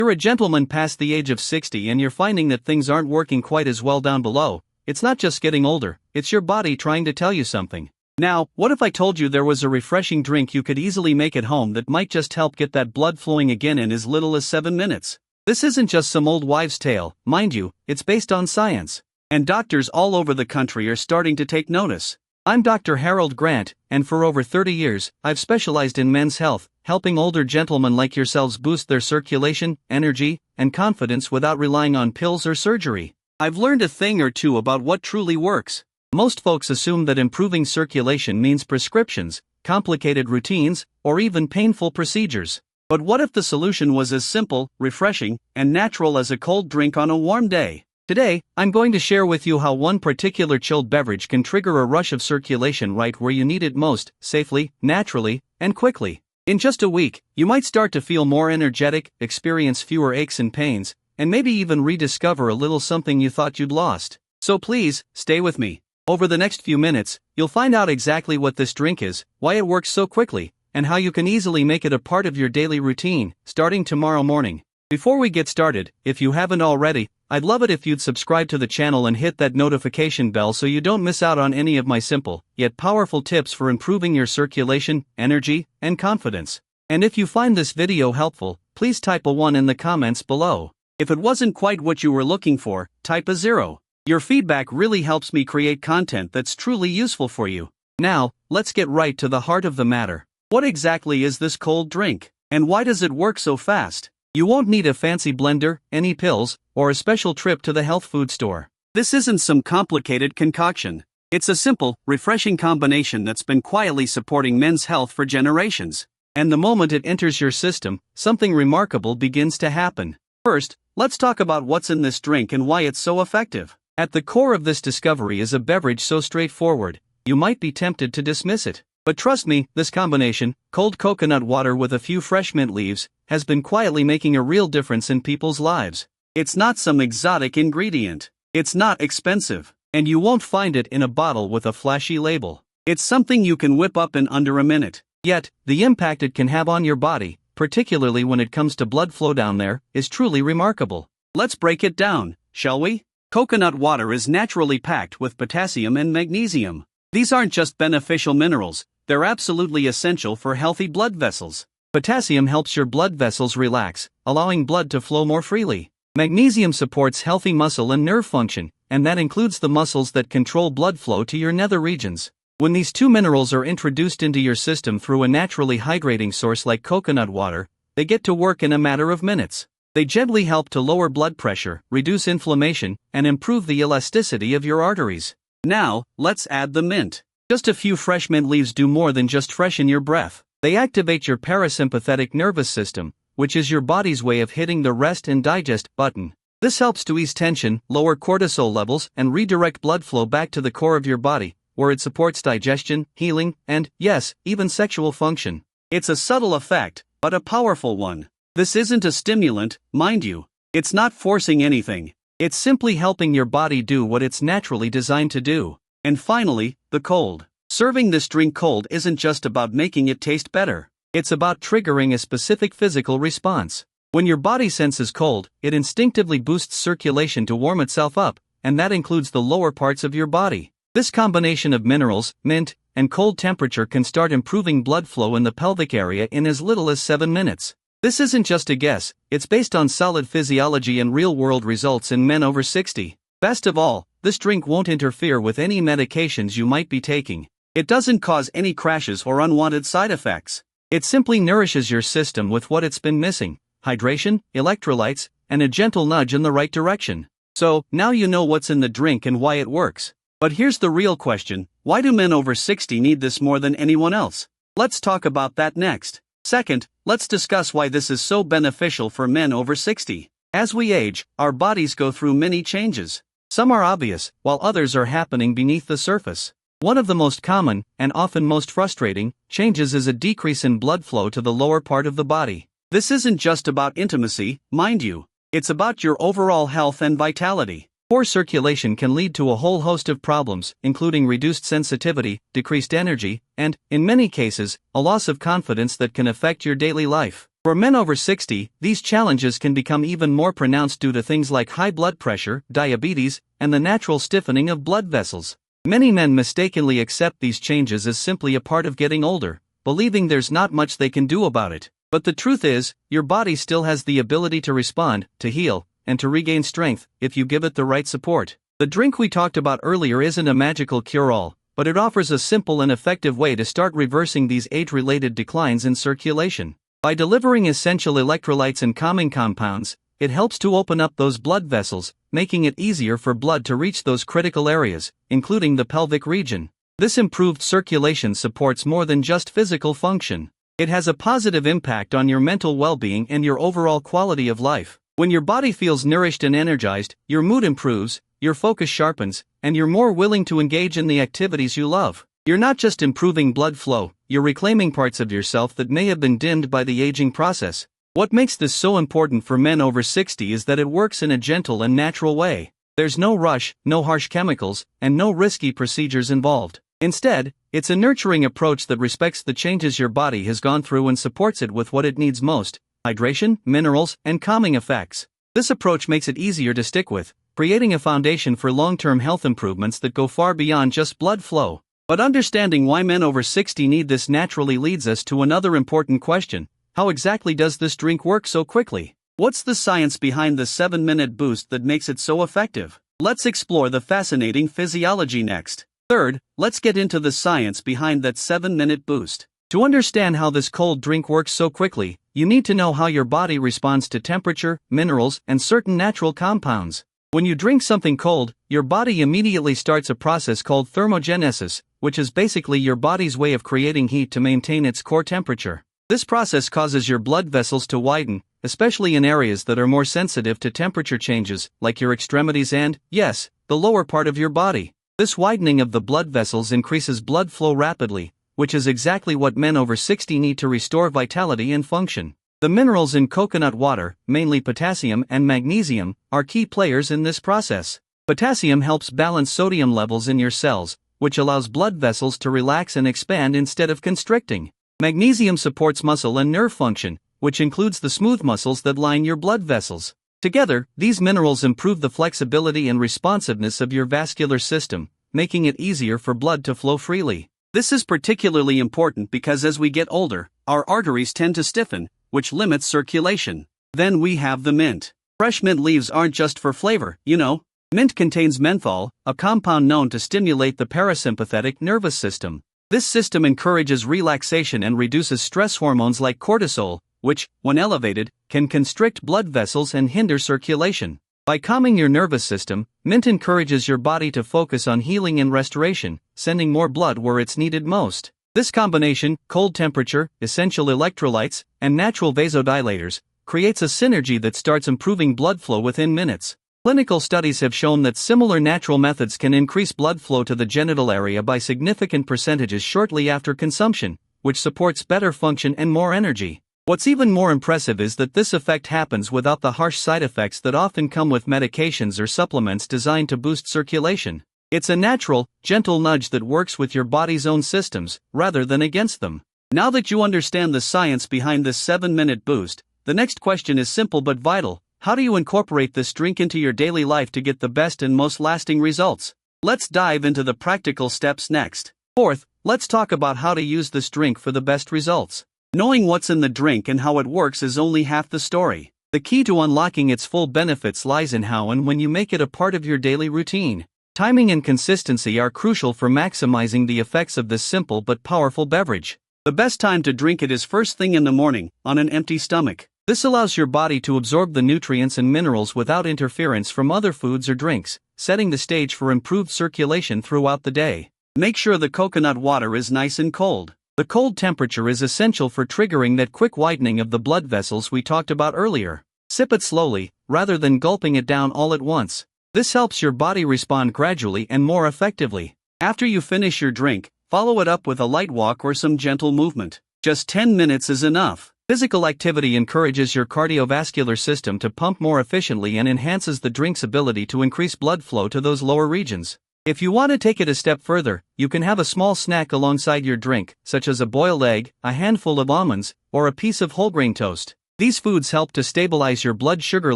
You're a gentleman past the age of 60 and you're finding that things aren't working quite as well down below. It's not just getting older, it's your body trying to tell you something. Now, what if I told you there was a refreshing drink you could easily make at home that might just help get that blood flowing again in as little as 7 minutes? This isn't just some old wives' tale, mind you, it's based on science. And doctors all over the country are starting to take notice. I'm Dr. Harold Grant, and for over 30 years, I've specialized in men's health, helping older gentlemen like yourselves boost their circulation, energy, and confidence without relying on pills or surgery. I've learned a thing or two about what truly works. Most folks assume that improving circulation means prescriptions, complicated routines, or even painful procedures. But what if the solution was as simple, refreshing, and natural as a cold drink on a warm day? Today, I'm going to share with you how one particular chilled beverage can trigger a rush of circulation right where you need it most, safely, naturally, and quickly. In just a week, you might start to feel more energetic, experience fewer aches and pains, and maybe even rediscover a little something you thought you'd lost. So please, stay with me. Over the next few minutes, you'll find out exactly what this drink is, why it works so quickly, and how you can easily make it a part of your daily routine, starting tomorrow morning. Before we get started, if you haven't already, I'd love it if you'd subscribe to the channel and hit that notification bell so you don't miss out on any of my simple, yet powerful tips for improving your circulation, energy, and confidence. And if you find this video helpful, please type a 1 in the comments below. If it wasn't quite what you were looking for, type a 0. Your feedback really helps me create content that's truly useful for you. Now, let's get right to the heart of the matter. What exactly is this cold drink? And why does it work so fast? You won't need a fancy blender, any pills, or a special trip to the health food store. This isn't some complicated concoction. It's a simple, refreshing combination that's been quietly supporting men's health for generations. And the moment it enters your system, something remarkable begins to happen. First, let's talk about what's in this drink and why it's so effective. At the core of this discovery is a beverage so straightforward, you might be tempted to dismiss it. But trust me, this combination, cold coconut water with a few fresh mint leaves, has been quietly making a real difference in people's lives. It's not some exotic ingredient. It's not expensive. And you won't find it in a bottle with a flashy label. It's something you can whip up in under a minute. Yet, the impact it can have on your body, particularly when it comes to blood flow down there, is truly remarkable. Let's break it down, shall we? Coconut water is naturally packed with potassium and magnesium. These aren't just beneficial minerals, they're absolutely essential for healthy blood vessels. Potassium helps your blood vessels relax, allowing blood to flow more freely. Magnesium supports healthy muscle and nerve function, and that includes the muscles that control blood flow to your nether regions. When these two minerals are introduced into your system through a naturally hydrating source like coconut water, they get to work in a matter of minutes. They gently help to lower blood pressure, reduce inflammation, and improve the elasticity of your arteries. Now, let's add the mint. Just a few fresh mint leaves do more than just freshen your breath. They activate your parasympathetic nervous system, which is your body's way of hitting the rest and digest button. This helps to ease tension, lower cortisol levels, and redirect blood flow back to the core of your body, where it supports digestion, healing, and, yes, even sexual function. It's a subtle effect, but a powerful one. This isn't a stimulant, mind you. It's not forcing anything. It's simply helping your body do what it's naturally designed to do. And finally, the cold. Serving this drink cold isn't just about making it taste better. It's about triggering a specific physical response. When your body senses cold, it instinctively boosts circulation to warm itself up, and that includes the lower parts of your body. This combination of minerals, mint, and cold temperature can start improving blood flow in the pelvic area in as little as 7 minutes. This isn't just a guess, it's based on solid physiology and real-world results in men over 60. Best of all, this drink won't interfere with any medications you might be taking. It doesn't cause any crashes or unwanted side effects. It simply nourishes your system with what it's been missing: hydration, electrolytes, and a gentle nudge in the right direction. So, now you know what's in the drink and why it works. But here's the real question: why do men over 60 need this more than anyone else? Let's talk about that next. Second, let's discuss why this is so beneficial for men over 60. As we age, our bodies go through many changes. Some are obvious, while others are happening beneath the surface. One of the most common, and often most frustrating, changes is a decrease in blood flow to the lower part of the body. This isn't just about intimacy, mind you. It's about your overall health and vitality. Poor circulation can lead to a whole host of problems, including reduced sensitivity, decreased energy, and, in many cases, a loss of confidence that can affect your daily life. For men over 60, these challenges can become even more pronounced due to things like high blood pressure, diabetes, and the natural stiffening of blood vessels. Many men mistakenly accept these changes as simply a part of getting older, believing there's not much they can do about it. But the truth is, your body still has the ability to respond, to heal, and to regain strength, if you give it the right support. The drink we talked about earlier isn't a magical cure-all, but it offers a simple and effective way to start reversing these age-related declines in circulation. By delivering essential electrolytes and calming compounds, it helps to open up those blood vessels, making it easier for blood to reach those critical areas, including the pelvic region. This improved circulation supports more than just physical function. It has a positive impact on your mental well-being and your overall quality of life. When your body feels nourished and energized, your mood improves, your focus sharpens, and you're more willing to engage in the activities you love. You're not just improving blood flow, you're reclaiming parts of yourself that may have been dimmed by the aging process. What makes this so important for men over 60 is that it works in a gentle and natural way. There's no rush, no harsh chemicals, and no risky procedures involved. Instead, it's a nurturing approach that respects the changes your body has gone through and supports it with what it needs most: hydration, minerals, and calming effects. This approach makes it easier to stick with, creating a foundation for long-term health improvements that go far beyond just blood flow. But understanding why men over 60 need this naturally leads us to another important question: how exactly does this drink work so quickly? What's the science behind the 7-minute boost that makes it so effective? Let's explore the fascinating physiology next. Third, let's get into the science behind that 7-minute boost. To understand how this cold drink works so quickly, you need to know how your body responds to temperature, minerals, and certain natural compounds. When you drink something cold, your body immediately starts a process called thermogenesis, which is basically your body's way of creating heat to maintain its core temperature. This process causes your blood vessels to widen, especially in areas that are more sensitive to temperature changes, like your extremities and, yes, the lower part of your body. This widening of the blood vessels increases blood flow rapidly, which is exactly what men over 60 need to restore vitality and function. The minerals in coconut water, mainly potassium and magnesium, are key players in this process. Potassium helps balance sodium levels in your cells, which allows blood vessels to relax and expand instead of constricting. Magnesium supports muscle and nerve function, which includes the smooth muscles that line your blood vessels. Together, these minerals improve the flexibility and responsiveness of your vascular system, making it easier for blood to flow freely. This is particularly important because as we get older, our arteries tend to stiffen, which limits circulation. Then we have the mint. Fresh mint leaves aren't just for flavor, you know. Mint contains menthol, a compound known to stimulate the parasympathetic nervous system. This system encourages relaxation and reduces stress hormones like cortisol, which, when elevated, can constrict blood vessels and hinder circulation. By calming your nervous system, mint encourages your body to focus on healing and restoration, sending more blood where it's needed most. This combination, cold temperature, essential electrolytes, and natural vasodilators, creates a synergy that starts improving blood flow within minutes. Clinical studies have shown that similar natural methods can increase blood flow to the genital area by significant percentages shortly after consumption, which supports better function and more energy. What's even more impressive is that this effect happens without the harsh side effects that often come with medications or supplements designed to boost circulation. It's a natural, gentle nudge that works with your body's own systems, rather than against them. Now that you understand the science behind this 7-minute boost, the next question is simple but vital: how do you incorporate this drink into your daily life to get the best and most lasting results? Let's dive into the practical steps next. Fourth, let's talk about how to use this drink for the best results. Knowing what's in the drink and how it works is only half the story. The key to unlocking its full benefits lies in how and when you make it a part of your daily routine. Timing and consistency are crucial for maximizing the effects of this simple but powerful beverage. The best time to drink it is first thing in the morning, on an empty stomach. This allows your body to absorb the nutrients and minerals without interference from other foods or drinks, setting the stage for improved circulation throughout the day. Make sure the coconut water is nice and cold. The cold temperature is essential for triggering that quick widening of the blood vessels we talked about earlier. Sip it slowly, rather than gulping it down all at once. This helps your body respond gradually and more effectively. After you finish your drink, follow it up with a light walk or some gentle movement. Just 10 minutes is enough. Physical activity encourages your cardiovascular system to pump more efficiently and enhances the drink's ability to increase blood flow to those lower regions. If you want to take it a step further, you can have a small snack alongside your drink, such as a boiled egg, a handful of almonds, or a piece of whole grain toast. These foods help to stabilize your blood sugar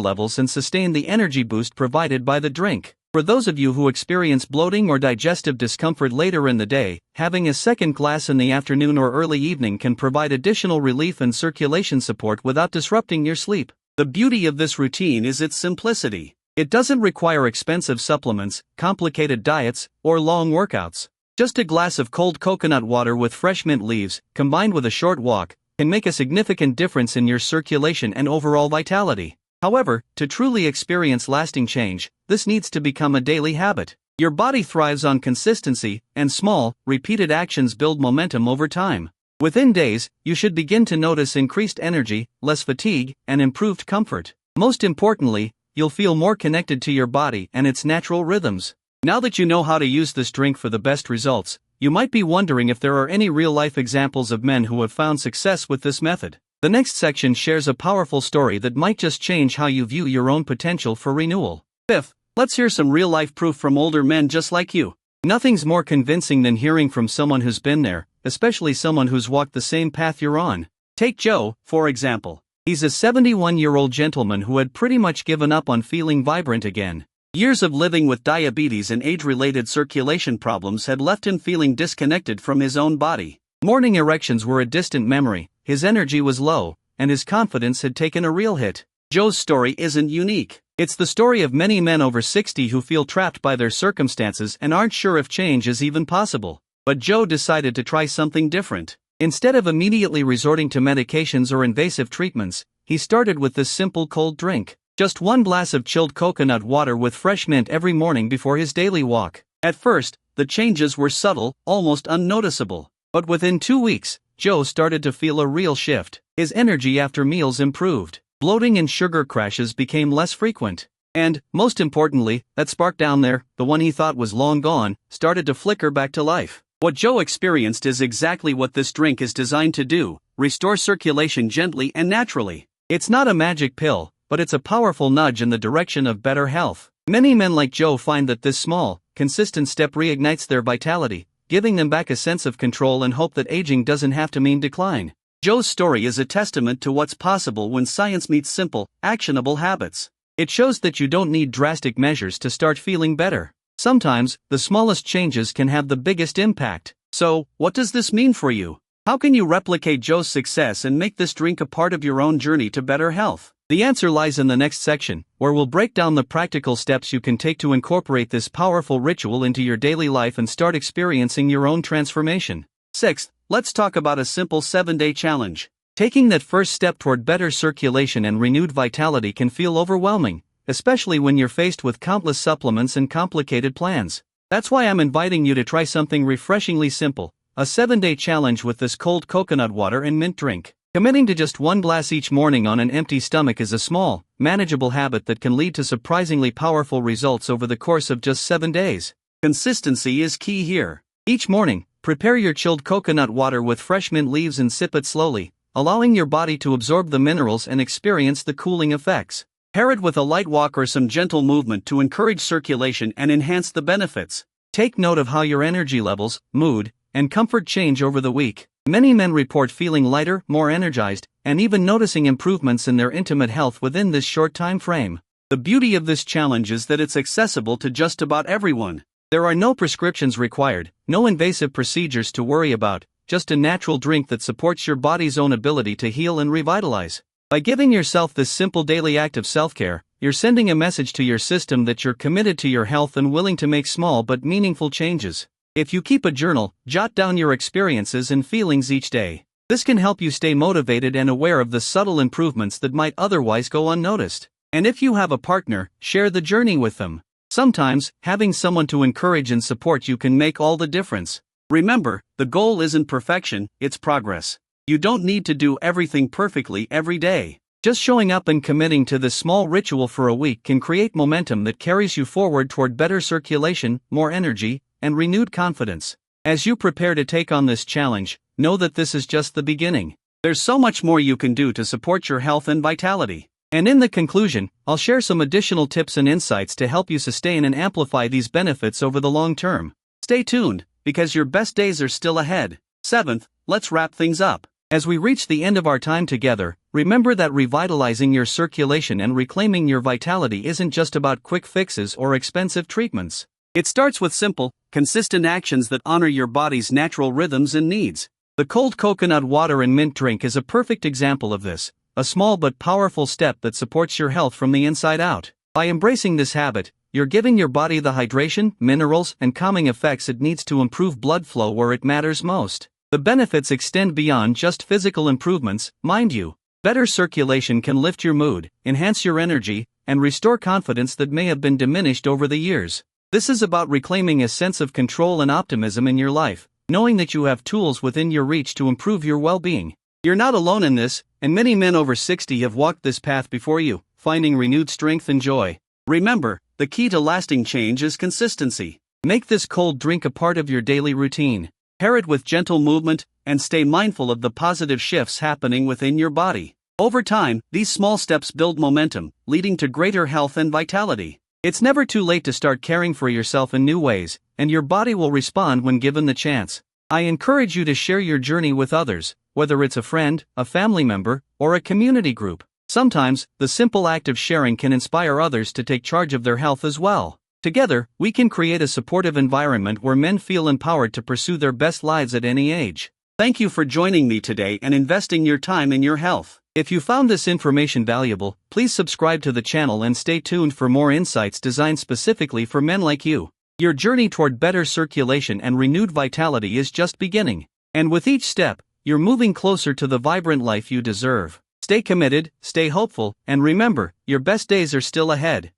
levels and sustain the energy boost provided by the drink. For those of you who experience bloating or digestive discomfort later in the day, having a second glass in the afternoon or early evening can provide additional relief and circulation support without disrupting your sleep. The beauty of this routine is its simplicity. It doesn't require expensive supplements, complicated diets, or long workouts. Just a glass of cold coconut water with fresh mint leaves, combined with a short walk, can make a significant difference in your circulation and overall vitality. However, to truly experience lasting change, this needs to become a daily habit. Your body thrives on consistency, and small, repeated actions build momentum over time. Within days, you should begin to notice increased energy, less fatigue, and improved comfort. Most importantly, you'll feel more connected to your body and its natural rhythms. Now that you know how to use this drink for the best results, you might be wondering if there are any real-life examples of men who have found success with this method. The next section shares a powerful story that might just change how you view your own potential for renewal. Fifth, let's hear some real-life proof from older men just like you. Nothing's more convincing than hearing from someone who's been there, especially someone who's walked the same path you're on. Take Joe, for example. He's a 71-year-old gentleman who had pretty much given up on feeling vibrant again. Years of living with diabetes and age-related circulation problems had left him feeling disconnected from his own body. Morning erections were a distant memory, his energy was low, and his confidence had taken a real hit. Joe's story isn't unique. It's the story of many men over 60 who feel trapped by their circumstances and aren't sure if change is even possible. But Joe decided to try something different. Instead of immediately resorting to medications or invasive treatments, he started with this simple cold drink. Just one glass of chilled coconut water with fresh mint every morning before his daily walk. At first, the changes were subtle, almost unnoticeable. But within 2 weeks, Joe started to feel a real shift. His energy after meals improved. Bloating and sugar crashes became less frequent. And, most importantly, that spark down there, the one he thought was long gone, started to flicker back to life. What Joe experienced is exactly what this drink is designed to do: restore circulation gently and naturally. It's not a magic pill, but it's a powerful nudge in the direction of better health. Many men like Joe find that this small, consistent step reignites their vitality, giving them back a sense of control and hope that aging doesn't have to mean decline. Joe's story is a testament to what's possible when science meets simple, actionable habits. It shows that you don't need drastic measures to start feeling better. Sometimes, the smallest changes can have the biggest impact. So, what does this mean for you? How can you replicate Joe's success and make this drink a part of your own journey to better health? The answer lies in the next section, where we'll break down the practical steps you can take to incorporate this powerful ritual into your daily life and start experiencing your own transformation. Sixth, let's talk about a simple 7-day challenge. Taking that first step toward better circulation and renewed vitality can feel overwhelming, especially when you're faced with countless supplements and complicated plans. That's why I'm inviting you to try something refreshingly simple, a 7-day challenge with this cold coconut water and mint drink. Committing to just one glass each morning on an empty stomach is a small, manageable habit that can lead to surprisingly powerful results over the course of just 7 days. Consistency is key here. Each morning, prepare your chilled coconut water with fresh mint leaves and sip it slowly, allowing your body to absorb the minerals and experience the cooling effects. Pair it with a light walk or some gentle movement to encourage circulation and enhance the benefits. Take note of how your energy levels, mood, and comfort change over the week. Many men report feeling lighter, more energized, and even noticing improvements in their intimate health within this short time frame. The beauty of this challenge is that it's accessible to just about everyone. There are no prescriptions required, no invasive procedures to worry about, just a natural drink that supports your body's own ability to heal and revitalize. By giving yourself this simple daily act of self-care, you're sending a message to your system that you're committed to your health and willing to make small but meaningful changes. If you keep a journal, jot down your experiences and feelings each day. This can help you stay motivated and aware of the subtle improvements that might otherwise go unnoticed. And if you have a partner, share the journey with them. Sometimes, having someone to encourage and support you can make all the difference. Remember, the goal isn't perfection, it's progress. You don't need to do everything perfectly every day. Just showing up and committing to this small ritual for a week can create momentum that carries you forward toward better circulation, more energy, and renewed confidence. As you prepare to take on this challenge, know that this is just the beginning. There's so much more you can do to support your health and vitality. And in the conclusion, I'll share some additional tips and insights to help you sustain and amplify these benefits over the long term. Stay tuned, because your best days are still ahead. Seventh, let's wrap things up. As we reach the end of our time together, remember that revitalizing your circulation and reclaiming your vitality isn't just about quick fixes or expensive treatments. It starts with simple, consistent actions that honor your body's natural rhythms and needs. The cold coconut water and mint drink is a perfect example of this, a small but powerful step that supports your health from the inside out. By embracing this habit, you're giving your body the hydration, minerals, and calming effects it needs to improve blood flow where it matters most. The benefits extend beyond just physical improvements, mind you. Better circulation can lift your mood, enhance your energy, and restore confidence that may have been diminished over the years. This is about reclaiming a sense of control and optimism in your life, knowing that you have tools within your reach to improve your well-being. You're not alone in this, and many men over 60 have walked this path before you, finding renewed strength and joy. Remember, the key to lasting change is consistency. Make this cold drink a part of your daily routine. Pair it with gentle movement, and stay mindful of the positive shifts happening within your body. Over time, these small steps build momentum, leading to greater health and vitality. It's never too late to start caring for yourself in new ways, and your body will respond when given the chance. I encourage you to share your journey with others, whether it's a friend, a family member, or a community group. Sometimes, the simple act of sharing can inspire others to take charge of their health as well. Together, we can create a supportive environment where men feel empowered to pursue their best lives at any age. Thank you for joining me today and investing your time in your health. If you found this information valuable, please subscribe to the channel and stay tuned for more insights designed specifically for men like you. Your journey toward better circulation and renewed vitality is just beginning. And with each step, you're moving closer to the vibrant life you deserve. Stay committed, stay hopeful, and remember, your best days are still ahead.